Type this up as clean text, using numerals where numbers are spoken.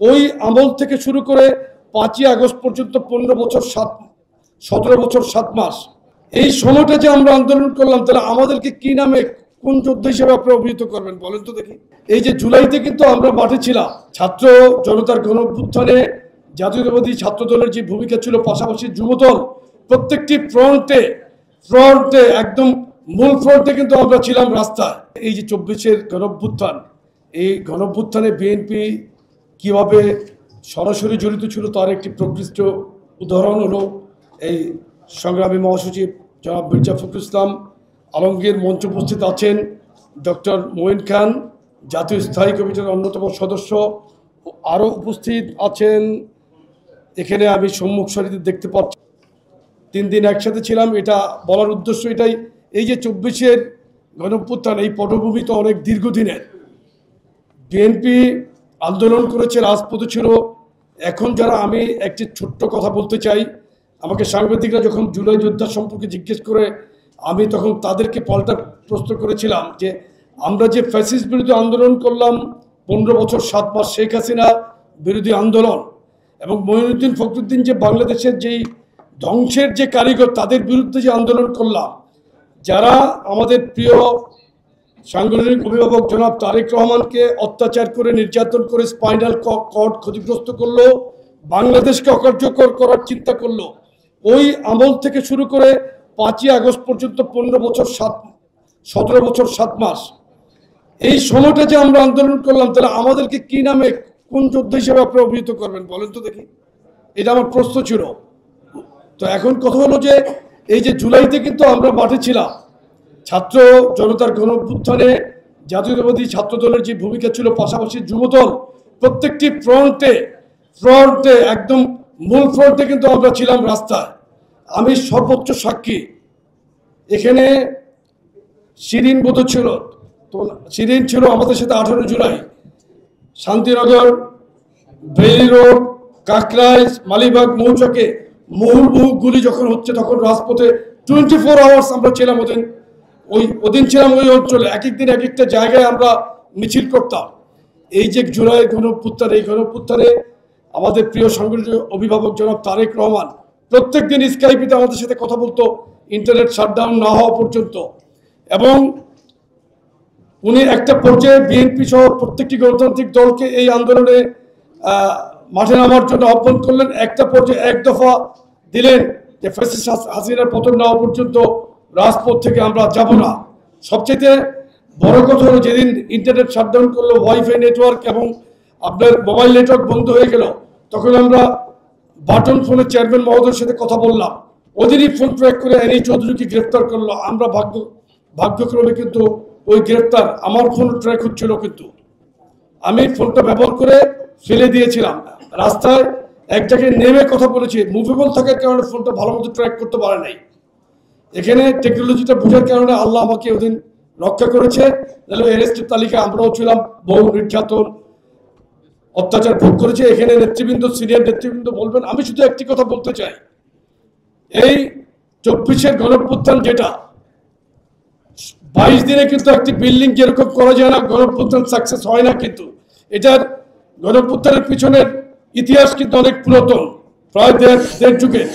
ওই আমল থেকে শুরু করে 5ই আগস্ট পর্যন্ত 15 বছর 17 বছর 7 মাস এই সময়টা যে আমরা আন্দোলন করলাম, তাহলে আমাদেরকে কি নামে কোন যোদ্ধা হিসেবে আপনারা অভিহিত করবেন বলেন তো দেখি। এই যে জুলাইতে কিন্তু আমরা মাঠে ছিলাম, ছাত্র জনতার গণ অভ্যুত্থানে জাতীয়তাবাদী ছাত্র দলের যে ভূমিকা ছিল, পাশাপাশি যুবদল প্রত্যেকটি ফ্রন্টে একদম মূল ফ্রন্টে কিন্তু আমরা ছিলাম রাস্তায়। এই যে 24-এর গণ অভ্যুত্থান, এই গণ অভ্যুত্থানে বিএনপি কিভাবে সরাসরি জড়িত ছিল তার একটি প্রকৃষ্ট উদাহরণ হলো এই সংগ্রামী মহাসচিব জনাব মির্জা ফখরুল ইসলাম আলমগীর। মঞ্চে উপস্থিত আছেন ডক্টর মঈন খান, জাতীয় স্থায়ী কমিটির অন্যতম সদস্য। আরও উপস্থিত আছেন এখানে আমি সম্মুখ সারিতে দেখতে পাচ্ছি। 3 দিন একসাথে ছিলাম। এটা বলার উদ্দেশ্য এটাই, এই যে 24-এর গণ অভ্যুত্থান, এই পটভূমি তো অনেক দীর্ঘদিনের। বিএনপি আন্দোলন করেছে, রাজপথে ছিল। এখন যারা, আমি একটি ছোট্ট কথা বলতে চাই। আমাকে সাংবাদিকরা যখন জুলাই যোদ্ধা সম্পর্কে জিজ্ঞেস করে, আমি তখন তাদেরকে পাল্টা প্রশ্ন করেছিলাম যে আমরা যে ফ্যাসিস্ট বিরোধী আন্দোলন করলাম 15 বছর 7 মাস, শেখ হাসিনা বিরোধী আন্দোলন, এবং মঈনুদ্দিন ফখরুদ্দিন যে বাংলাদেশের যেই ধ্বংসের যে কারিগর, তাদের বিরুদ্ধে যে আন্দোলন করলাম, যারা আমাদের প্রিয় সাংগঠনিক অভিভাবক জনাব তারেক রহমানকে অত্যাচার করে, নির্যাতন করে, স্পাইনাল কর্ড ক্ষতিগ্রস্ত করলো, বাংলাদেশকে অকার্যকর করার চিন্তা করলো, ওই আমল থেকে শুরু করে 5ই আগস্ট পর্যন্ত 15 বছর 17 বছর 7 মাস এই সময়টা যে আমরা আন্দোলন করলাম, তাহলে আমাদেরকে কি নামে কোন যোদ্ধা হিসেবে আপনারা অভিহিত করবেন বলেন তো দেখি। এটা আমার প্রশ্ন ছিল। তো এখন কথা হলো যে এই যে জুলাইতে কিন্তু আমরা মাঠে ছিলাম, ছাত্র জনতার গণ অভ্যুত্থানে জাতীয়তাবাদী ছাত্র দলের যে ভূমিকা ছিল, পাশাপাশি যুবদল প্রত্যেকটি ফ্রন্টে একদম মূল ফ্রন্টে কিন্তু আমরা ছিলাম রাস্তায়। আমি সর্বোচ্চ সাক্ষী। এখানে শিরিন বোধ ছিল, তো শিরিন ছিল আমাদের সাথে 18 জুলাই। শান্তিনগর, বেইলি রোড, কাকরাইল, মালিবাগ মৌচাকে মুহুর্মুহু গুলি যখন হচ্ছে, তখন রাজপথে 24 আওয়ার্স আমরা ছিলাম। ওদিন ছিলাম ওই অঞ্চলে। এক একদিন এক একটা জায়গায় আমরা মিছিল করতাম। এই যে জুলাই গণ অভ্যুত্থান, এই গণ অভ্যুত্থানে আমাদের প্রিয় সাংগঠনিক অভিভাবক জনাব তারেক রহমান প্রত্যেক দিন স্কাইপিতে আমাদের সাথে কথা বলতো, ইন্টারনেট শাটডাউন না হওয়া পর্যন্ত। এবং উনি একটা পর্যায়ে বিএনপি সহ প্রত্যেকটি গণতান্ত্রিক দলকে এই আন্দোলনে মাঠে নামার জন্য আহ্বান করলেন। একটা পর্যায়ে এক দফা দিলেন যে ফ্যাসিস্ট হাসিনার পতন না হওয়া পর্যন্ত রাজপথ থেকে আমরা যাব না। সবচেয়ে বড় কথা হলো, যেদিন ইন্টারনেট শাটডাউন করলো, ওয়াইফাই নেটওয়ার্ক এবং আপনার মোবাইল নেটওয়ার্ক বন্ধ হয়ে গেল, তখন আমরা বাটন ফোনে চেয়ারম্যান মহোদয়ের সাথে কথা বললাম। ওদেরই ফোন ট্র্যাক করে এনএ চৌধুরীকে গ্রেফতার করলো। আমরা ভাগ্যক্রমে কিন্তু ওই গ্রেফতার আমার ফোন ট্র্যাক হচ্ছিল, কিন্তু আমি ফোনটা ব্যবহার করে ফেলে দিয়েছিলাম। রাস্তায় এক জায়গায় নেমে কথা বলেছি, মুভেবল থাকার কারণে ফোনটা ভালো মতো ট্র্যাক করতে পারে নাই। এখানে টেকনোলজিটা বোঝার কারণে আল্লাহ আমাকে ওদিন রক্ষা করেছে। তাহলে অ্যারেস্টের তালিকায় আমরাও ছিলাম। বহু নির্যাতন, অত্যাচার ভোগ করেছে। এখানে নেতৃবৃন্দ, সিনিয়র নেতৃবৃন্দ বলবেন। আমি শুধু একটি কথা বলতে চাই, এই 24-এর গণ অভ্যুত্থান, যেটা 22 দিনে কিন্তু একটি বিল্ডিং যেরকম করা যায় না, গণ অভ্যুত্থান সাকসেস হয় না। কিন্তু এটার গণ অভ্যুত্থানের পিছনের ইতিহাস কিন্তু অনেক পুরাতন, প্রায় দেড় যুগের।